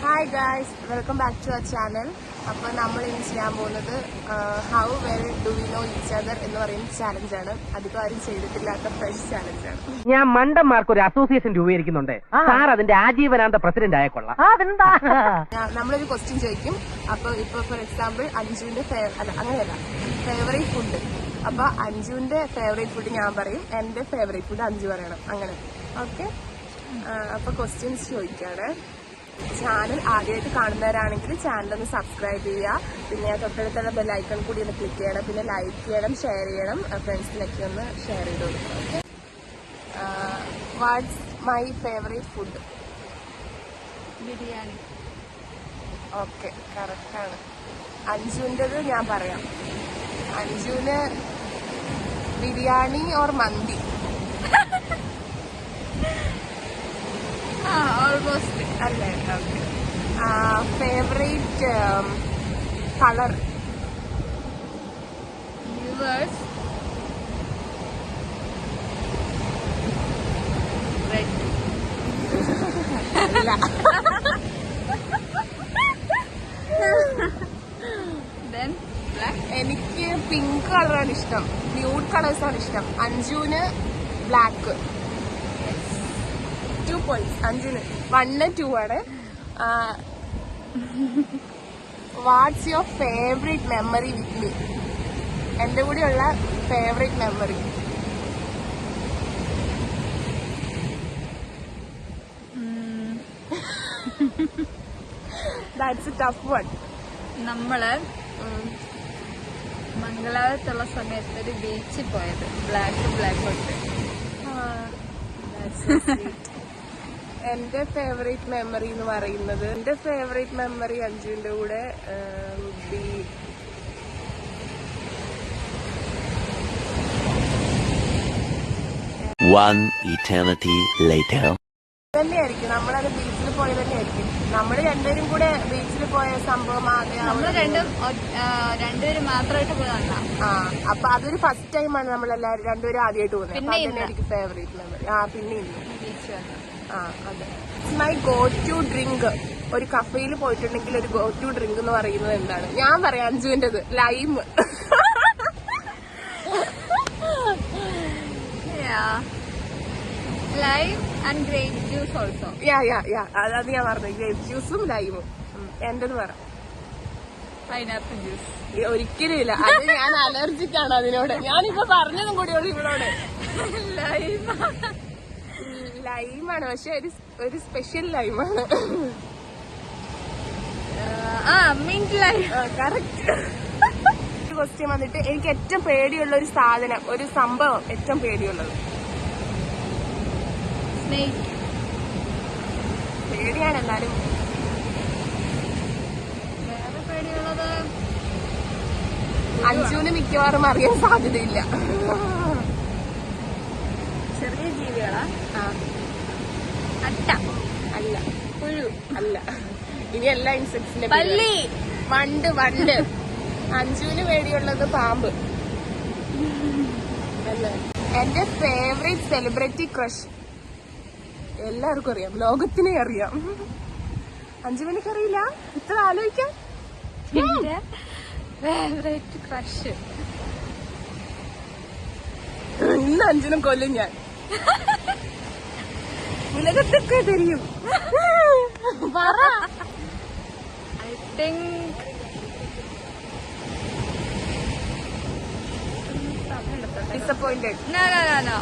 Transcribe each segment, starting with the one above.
Hi guys, welcome back to our channel. അപ്പോൾ നമ്മൾ ഇനി ചെയ്യാൻ പോകുന്നത് how well do we know each other എന്ന് പറയുന്ന ചാലഞ്ചാണ്. അധികം ആരും ചെയ്തിട്ടില്ലാത്ത ഫ്രഷ് ചാലഞ്ചാണ്. ഞാൻ മണ്ടന്മാർക്ക് ഒരു അസോസിയേഷൻ രൂപീകരിക്കുന്നുണ്ട്. സാർ അതിന്റെ ആജീവനാന്ത പ്രസിഡന്റ് ആയ കൊള്ളാം. നമ്മളൊരു ക്വസ്റ്റ്യൻ ചോദിക്കും. അപ്പോൾ ഇപ്പോൾ ഫോർ എക്സാമ്പിൾ അഞ്ജുവിന്റെ അങ്ങനെയല്ല ഫേവറേറ്റ് ഫുഡ്. അപ്പൊ അഞ്ജുവിന്റെ ഫേവറേറ്റ് ഫുഡ് ഞാൻ പറയും, എന്റെ ഫേവറേറ്റ് ഫുഡ് അഞ്ജു പറയണം. അങ്ങനെ ഓക്കെ. അപ്പൊ ക്വസ്റ്റ്യൻസ് ചോദിക്കാണ്. ചാനൽ ആദ്യമായിട്ട് കാണുന്നവരാണെങ്കിൽ ചാനൽ ഒന്ന് സബ്സ്ക്രൈബ് ചെയ്യുക. പിന്നെ തൊട്ടടുത്തുള്ള ബെല്ലൈക്കൺ കൂടി ഒന്ന് ക്ലിക്ക് ചെയ്യണം. പിന്നെ ലൈക്ക് ചെയ്യണം, ഷെയർ ചെയ്യണം, ഫ്രണ്ട്സിനൊക്കെ ഒന്ന് ഷെയർ ചെയ്ത് കൊടുക്കണം. Okay. What's my favourite food? Biryani. Okay, കറക്റ്റാണ്. അഞ്ജുവിൻ്റെത് ഞാൻ പറയാം. അഞ്ജുവിന് ബിരിയാണി ഓർ മന്തി? ഓൾമോസ്റ്റ് അല്ലേ? Okay. Favourite colour? Viewers red. അല്ല. Then black. എനിക്ക് പിങ്ക് കളറാണ് ഇഷ്ടം, ന്യൂഡ് കളേഴ്സാണ് ഇഷ്ടം. അഞ്ജുവിന് ബ്ലാക്ക്. 2 points അഞ്ജുന്. 1 and 2 ആണ്. What's your favourite memory with me? എന്റെ കൂടെയുള്ള favourite memory? That's a tough one. നമ്മള് മംഗലാപുരത്തുള്ള സമയത്ത് ഒരു ബീച്ചിൽ പോയത്. ബ്ലാക്ക് ഉണ്ട്. എന്റെ ഫേവറേറ്റ് മെമ്മറി എന്ന് പറയുന്നത്, എന്റെ ഫേവറേറ്റ് മെമ്മറി അഞ്ജുവിന്റെ കൂടെ One eternity later. തന്നെയായിരിക്കും. നമ്മളത് ബീച്ചിൽ പോയി തന്നെയായിരിക്കും. നമ്മൾ രണ്ടുപേരും കൂടെ ബീച്ചിൽ പോയ സംഭവം നമ്മള് രണ്ടുപേരും മാത്രമായിട്ട് പോയതാ. അപ്പൊ അതൊരു ഫസ്റ്റ് ടൈമാണ് നമ്മളെല്ലാവരും രണ്ടുപേരും ആദ്യമായിട്ട് പോകുന്നത്. അപ്പൊ അതന്നെ എനിക്ക് ഫേവറേറ്റ് മെമ്മറി. പിന്നെ ബീച്ച് വന്നു. അതെ. My go to drink. ഒരു കഫേയിൽ പോയിട്ടുണ്ടെങ്കിൽ ഒരു ഗോ ടു ഡ്രിങ്ക് എന്ന് പറയുന്നത് എന്താണ്? ഞാൻ പറയാം അഞ്ജുവിന്റെത് lime. Lime and grape juice also. അത് ഞാൻ പറഞ്ഞു, ഗ്രേപ്പ് ജ്യൂസും ലൈമും. എന്റെത് പറ. Pineapple juice. ഒരിക്കലും ഇല്ല, അത് ഞാൻ അലർജിക് ആണ് അതിനോട്. ഞാനിപ്പോ പറഞ്ഞതും കൂടിയുള്ളൂ ഇവളോട്. ലൈമാണ്, പക്ഷെ ഒരു സ്പെഷ്യൽ ലൈമാണ്. Mint lime. കറക്റ്റ്. ക്വസ്റ്റ്യൻ വന്നിട്ട് എനിക്ക് ഏറ്റവും പേടിയുള്ള ഒരു സാധനം, ഒരു സംഭവം ഏറ്റവും പേടിയുള്ളത്? സ്നേക്ക്. പേടിയാണ് എന്നാലും. വേറെ പേടിയുള്ളത് അഞ്ജുവിന് മിക്കവാറും അറിയാൻ സാധ്യതയില്ല. ചെറിയ ജീവികളാ? അട്ട അല്ല. പുഴു അല്ല. ഇനി എല്ലാ ഇൻസെക്ട്സിന്റെ പല്ലി. വണ്ട്. അഞ്ജുവിന് പേടിയുള്ളത് പാമ്പ് അല്ലേ? എന്റെ ഫേവറേറ്റ് സെലിബ്രിറ്റി ക്രഷ്? എല്ലാവർക്കും അറിയാം, ലോകത്തിനെ അറിയാം. അഞ്ജുവിനക്ക് അറിയില്ല? ഇത്ര ആലോചിക്കാം. ഫേവറേറ്റ് ക്രഷ് ഇന്ന് അഞ്ജുനും കൊല്ലും ഞാൻ. ഉലകത്തൊക്കെ தெரியும். പറ. I think disappointed. നോ.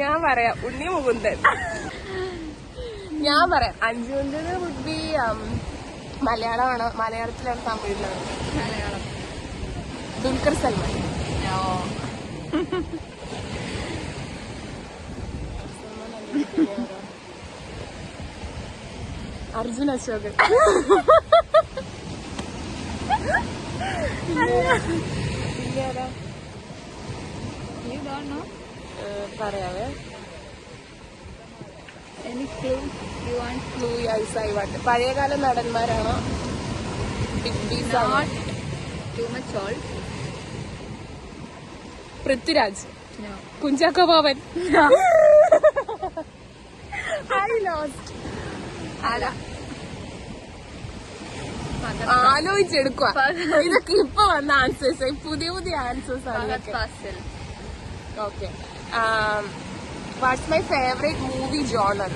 ഞാൻ പറയാം, ഉണ്ണി മുകുന്ദൻ. ഞാൻ പറയാം അഞ്ജുവിന്റെ വുഡ് ബി മലയാളമാണ്. മലയാളത്തിലാണ് തമിഴിലാണ്? Malayalam. Dulquer Salmaan. Arjun Ashokan. You don't know? പറയാവേ. You want clue ice I want. പഴയകാല നടന്മാരാണോ? ബിഗ് ബീസ് ആണോ? not too much old? Prithviraj, No. Kunchacko Boban. No. I lost. ആരാ? ആലോചിച്ചെടുക്കുക. ഇതൊക്കെ ഇപ്പൊ വന്ന ആൻസേഴ്സ്, പുതിയ പുതിയ ആൻസേഴ്സ് ആണ്. Fahadh Faasil. Okay. What's my favourite movie genre?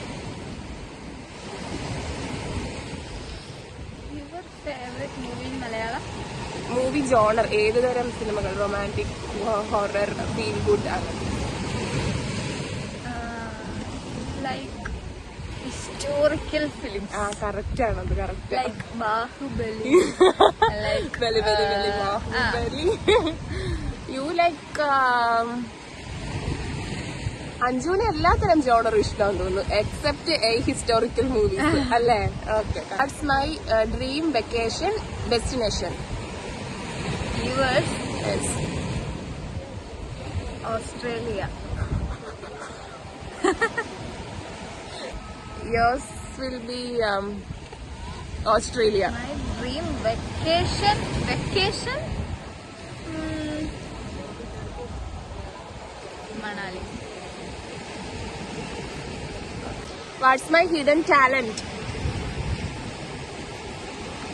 Your favorite movie in Malayalam? Movie genre ഏത് തരം സിനിമകൾ? റൊമാൻറ്റിക്, ഹൊറർ, ഫീൽ ഗുഡ് ആണ്? Like historical films. കറക്റ്റ് ആണ്, അത് കറക്റ്റ്. Like Bahubali. Like ബലി ബാഹുബലി. യു ലൈക്ക് അഞ്ജുവിന് എല്ലാത്തരം ജോണറും ഇഷ്ടമാണെന്ന് തോന്നുന്നു, എക്സെപ്റ്റ് ഹിസ്റ്റോറിക്കൽ മൂവീസ് അല്ലേ? Okay. That's my dream vacation destination. yours yes. Australia. Yours will be Australia. My dream vacation. Manali. What's my hidden talent?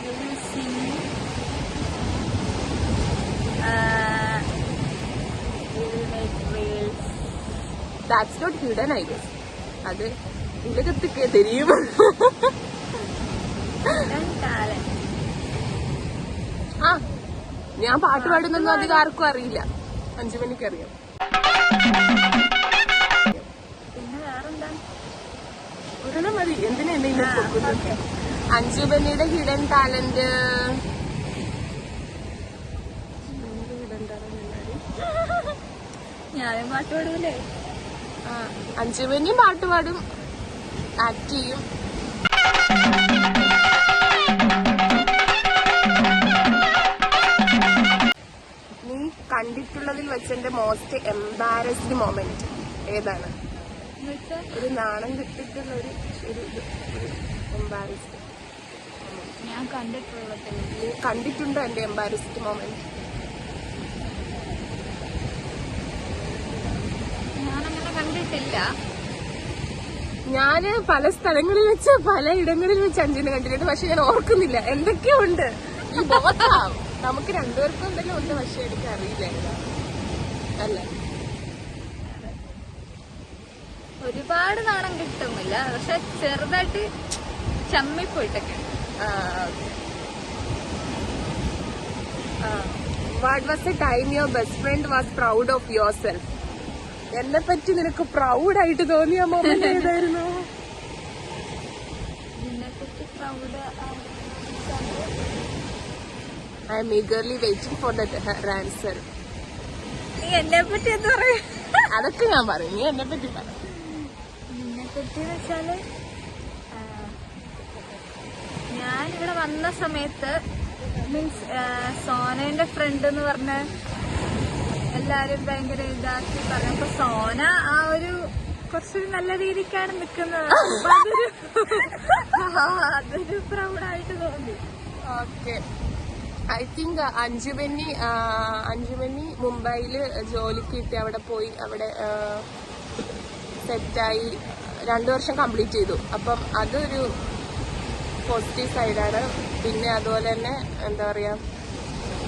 Will you sing? We will make reels. That's not hidden, I guess. അത് ഉലകത്തൊക്കെ തെരിയും. Hidden talent. ഞാൻ പാട്ട് പാടുന്നൊന്നും അധികം ആർക്കും അറിയില്ല. അഞ്ജുമണിക്ക് അറിയാം. പിന്നെ വേറെന്താ? ഒരെണ്ണം മതി. എന്തിനാ എന്നെ ഇങ്ങനെ കൊടുക്കുന്നത്? അഞ്ജുബനിയുടെ ഹിഡൻ ടാലന്റ്. ഞാനും പാട്ട് പാടൂലേ? അഞ്ജുബനിയും പാട്ട് പാടും, ആക്ട് ചെയ്യും. നീ കണ്ടിട്ടുള്ളതിൽ വെച്ച് എന്റെ മോസ്റ്റ് എംബാരസ്ഡ് മൊമെന്റ് ഏതാണ്? എന്നുവെച്ചാ ഒരു നാണം കിട്ടിയിട്ടുള്ള ഒരു എംബാരസ്ഡ് ഞാൻ കണ്ടിട്ടുള്ളത് നീ കണ്ടിട്ടുണ്ടോ എന്റെ എംബാരസ്ഡ് മൊമെന്റ്? ഞാനങ്ങനെ കണ്ടിട്ടില്ല. ഞാന് പല സ്ഥലങ്ങളിൽ വെച്ച് പല ഇടങ്ങളിൽ വെച്ച് അഞ്ജുനെ കണ്ടിട്ടുണ്ട്, പക്ഷെ ഞാൻ ഓർക്കുന്നില്ല. എന്തൊക്കെയോ ഉണ്ട്. ഈ ബോധം നമുക്ക് രണ്ടുപേർക്കും എന്തെങ്കിലും ഉണ്ട്, പക്ഷെ എനിക്ക് അറിയില്ല അല്ലേ. ഒരുപാട് നാണം കിട്ടുന്നില്ല, പക്ഷെ ചെറുതായിട്ട് ചമ്മിപ്പോയിട്ടൊക്കെ. What was a time your best friend was proud of yourself? എന്നെ പറ്റി നിനക്ക് പ്രൗഡ് ആയിട്ട് തോന്നിയ മൊമെന്റ് ഏതായിരുന്നു? ഇതിനെപ്പറ്റി proud I am eagerly waiting for that answer. നീ എന്നെ പറ്റി എന്താ പറയാ? അതൊക്കെ ഞാൻ പറയും, നീ എന്നെ പറ്റി പറ. ഇതിനെപ്പറ്റി വെച്ചാല് ഞാനിവിടെ വന്ന സമയത്ത് മീൻസ് സോനന്റെ ഫ്രണ്ട് എന്ന് പറഞ്ഞ എല്ലാരും ഭയങ്കര ഇതാക്കി പറഞ്ഞപ്പോ സോന ആ ഒരു കുറച്ചൊരു നല്ല രീതിക്കാണ് നിക്കുന്നത്. അതൊരു പ്രൗഡായിട്ട് തോന്നി. ഓക്കെ. ഐ തിങ്ക് അഞ്ജുമനി മുംബൈയില് ജോലിക്ക് കിട്ടി, അവിടെ പോയി, അവിടെ സെറ്റായി 2 വർഷം കംപ്ലീറ്റ് ചെയ്തു. അപ്പം അതൊരു പോസിറ്റീവ് സൈഡാണ്. പിന്നെ അതുപോലെ തന്നെ എന്താ പറയാ,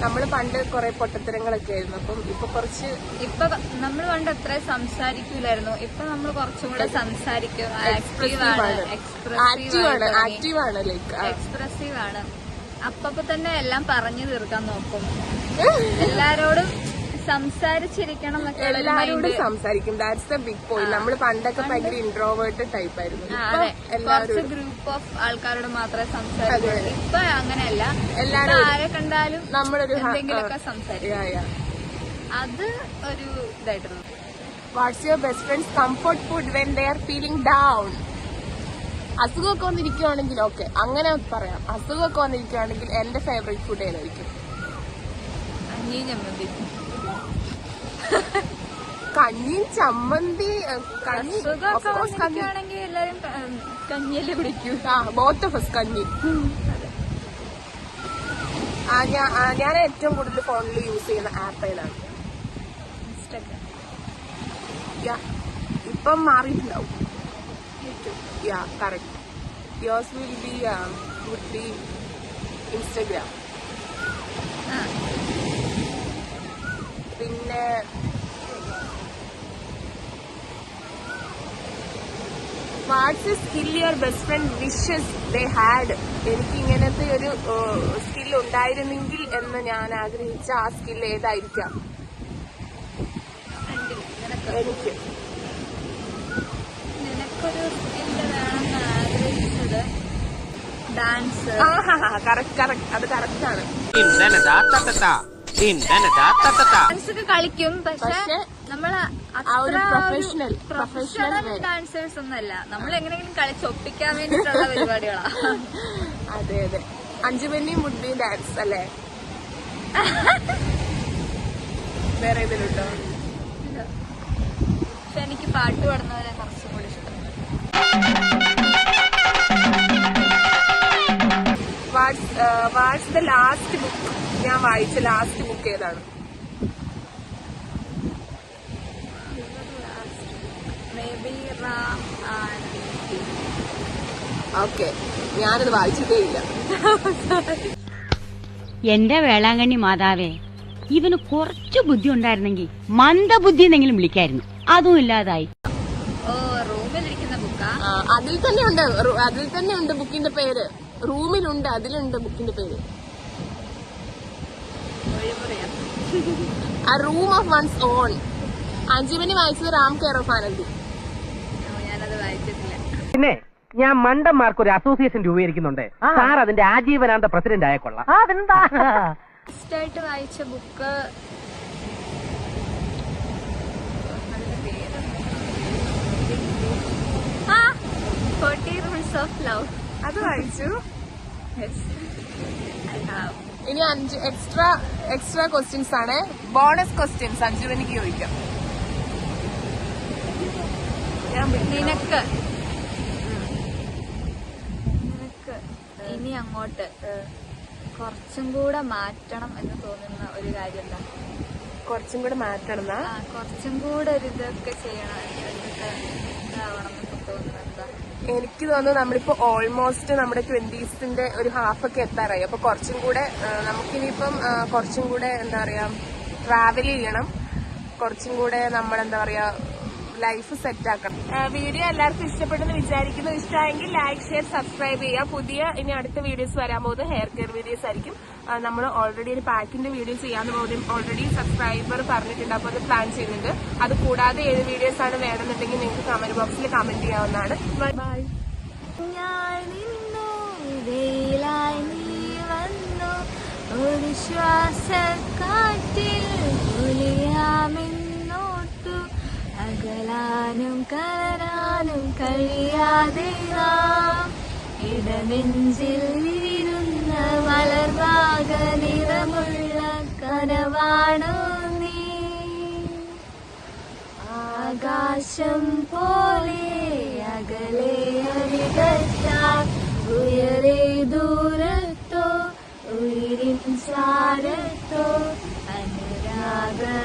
നമ്മള് പണ്ട് കുറെ പൊട്ടത്തരങ്ങളൊക്കെ ആയിരുന്നു. അപ്പം ഇപ്പൊ കുറച്ച് ഇപ്പൊ നമ്മൾ പണ്ട് അത്ര സംസാരിക്കൂലായിരുന്നു, ഇപ്പൊ നമ്മൾ കുറച്ചും കൂടെ സംസാരിക്കും. ആക്റ്റീവാണ് ലൈക്ക് എക്സ്പ്രസീവ് ആണ്. അപ്പൊ തന്നെ എല്ലാം പറഞ്ഞു തീർക്കാൻ നോക്കും. എല്ലാരോടും സംസാരിച്ചിരിക്കണം എന്നൊക്കെ എല്ലാരോടും സംസാരിക്കും. That's the big point. നമ്മള് പണ്ടൊക്കെ ഭയങ്കര ഇൻട്രോവേർട്ട് ടൈപ്പ് ആയിരുന്നു. കുറച്ച് ഗ്രൂപ്പ് ഓഫ് ആൾക്കാരോട് മാത്രമേ സംസാരിക്കുള്ളൂ. ഇപ്പൊ അങ്ങനെയല്ല, എല്ലാരും ആരെ കണ്ടാലും നമ്മളൊരു എന്തെങ്കിലുമൊക്കെ സംസാരിക്കും. അത് ഒരു ഇതായിരുന്നു. What's your best friends comfort food when they are feeling down? അസുഖമൊക്കെ വന്നിരിക്കുകയാണെങ്കിൽ ഓക്കെ, അങ്ങനെ പറയാം. അസുഖമൊക്കെ വന്നിരിക്കുകയാണെങ്കിൽ എന്റെ ഫേവറേറ്റ് ഫുഡ് ഏതായിരിക്കും? അഞ്ഞി ചമ്മന്തി. കഞ്ഞി ചമ്മന്തി കഞ്ഞി സുഖമൊക്കെ വന്നിരിക്കുകയാണെങ്കിൽ എല്ലാരും കഞ്ഞിയല്ലേ കുടിക്കൂ. ബോത്ത് ഓഫ് us കഞ്ഞി. ഞാൻ ഏറ്റവും കൂടുതൽ ഫോണിൽ യൂസ് ചെയ്യുന്ന ആപ്പ് ഏതാണ്? ഇൻസ്റ്റാഗ്രാം. ഇപ്പം മാറിയിട്ടുണ്ടാവും. Correct. Yours will be would be Instagram. പിന്നെ what's a skill your best friend wishes they had? എനിക്ക് ഇങ്ങനത്തെ ഒരു സ്കിൽ ഉണ്ടായിരുന്നെങ്കിൽ എന്ന് ഞാൻ ആഗ്രഹിച്ച ആ സ്കിൽ ഏതായിരിക്കാം? എനിക്ക് നിനക്കൊരു സ്കില്ല് വേണമെന്ന് ആഗ്രഹിച്ചത് ഡാൻസ്. കറക്റ്റ് അത് കറക്റ്റ് ആണ്. ഡാൻസ് ഒക്കെ കളിക്കും, പക്ഷെ നമ്മള് പ്രൊഫഷണൽ ഡാൻസേഴ്സ് ഒന്നല്ല. നമ്മൾ എങ്ങനെയെങ്കിലും കളിച്ചൊപ്പിക്കാൻ വേണ്ടിയിട്ടുള്ള പരിപാടികളാ. അതെ അഞ്ജുമന്നി വുഡ് ബി ഡാൻസ് അല്ലേ? വേറെ ഏതിലുണ്ടോ? പക്ഷെ എനിക്ക് പാട്ട് പാടുന്നവരെ കുറച്ചും കൂടി ഇഷ്ടം. What's the last book? ഞാൻ വായിച്ച ലാസ്റ്റ് ബുക്ക് ഏതാണ്? ഓക്കെ, ഞാനത് വായിച്ചിട്ടേ ഇല്ല. എന്റെ വേളാങ്കണ്ണി മാതാവേ, ഇവന് കുറച്ചു ബുദ്ധി ഉണ്ടായിരുന്നെങ്കിൽ മന്ദബുദ്ധി എന്നെങ്കിലും വിളിക്കായിരുന്നു. അതും ഇല്ലാതായി. ഓ, റൂമിലിരിക്കുന്ന ബുക്കാ? അതിൽ തന്നെ ഉണ്ട് ബുക്കിന്റെ പേര്. റൂമിലുണ്ട്, അതിലുണ്ട് ബുക്കിന്റെ പേര്. A room of one's own. അഞ്ജുമനി വായിച്ചത് റാം കെയർ ഓഫ് ആനന്ദി. ഞാനത് വായിച്ചിട്ടില്ല. പിന്നെ ഞാൻ മണ്ടന്മാർക്ക് ഒരു അസോസിയേഷൻ രൂപീകരിക്കുന്നുണ്ട്. സാർ അതിന്റെ ആജീവനാന്ത പ്രസിഡന്റ് ആയ കൊള്ളാം. ഫസ്റ്റ് ആയിട്ട് വായിച്ച ബുക്ക് ഓഫ് ലവ്. അത് വായിച്ചു. ഇനി 5 എക്സ്ട്രാ ക്വസ്റ്റ്യൻസ് ആണ്. ബോണസ് ക്വസ്റ്റ്യൻസ് അഞ്ജുമനിക്ക് ചോദിക്കാം. നിനക്ക് ഇനി അങ്ങോട്ട് കുറച്ചും കൂടെ മാറ്റണം എന്ന് തോന്നുന്ന ഒരു കാര്യം എന്താ? കുറച്ചും കൂടെ മാറ്റണം? കുറച്ചും കൂടെ ഒരു ഇതൊക്കെ ചെയ്യണം, ഇതാവണം എന്നൊക്കെ തോന്നുന്നത് എന്താ? എനിക്ക് തോന്നുന്നു നമ്മളിപ്പോ ഓൾമോസ്റ്റ് നമ്മുടെ 20s ഒരു ഹാഫ് ഒക്കെ എത്താറായി. അപ്പൊ കുറച്ചും കൂടെ നമുക്കിനിയിപ്പം കുറച്ചും കൂടെ എന്താ പറയാ ട്രാവൽ ചെയ്യണം. കുറച്ചും കൂടെ നമ്മളെന്താ പറയാ ലൈഫ് സെറ്റ് ആക്കണം. വീഡിയോ എല്ലാവർക്കും ഇഷ്ടപ്പെട്ടെന്ന് വിചാരിക്കുന്നു. ഇഷ്ടമായെങ്കിൽ ലൈക്ക്, ഷെയർ, സബ്സ്ക്രൈബ് ചെയ്യാം. ഇനി അടുത്ത വീഡിയോസ് വരാൻ പോകുന്നത് ഹെയർ കെയർ വീഡിയോസ് ആയിരിക്കും. നമ്മൾ ഓൾറെഡി ഒരു പാക്കിന്റെ വീഡിയോ ചെയ്യാന്ന് പോകും. ഓൾറെഡി സബ്സ്ക്രൈബർ പറഞ്ഞിട്ടുണ്ട്, അപ്പോൾ അത് പ്ലാൻ ചെയ്യുന്നുണ്ട്. അത് കൂടാതെ ഏത് വീഡിയോസ് ആണ് വേണമെന്നുണ്ടെങ്കിൽ നിങ്ങൾക്ക് കമന്റ് ബോക്സിൽ കമന്റ് ചെയ്യാവുന്നതാണ്. ബൈ. ഒരു ശ്വാസക്കാറ്റിൽ ഒലിയാമെന്നോർത്തു അകലാനും കലരാനും കഴിയാതെ നാം ഇടനെഞ്ചിൽ ഇരുന്ന മലർവാക നിറമുള്ള കനവാണോ നീ? ആകാശം പോലെ അകലെ അരികത്താൽ ഉയരെ ദൂരത്തോ ഉയിരിൻ ചാരത്തോ അനുരാഗതീരുമ്പോൾ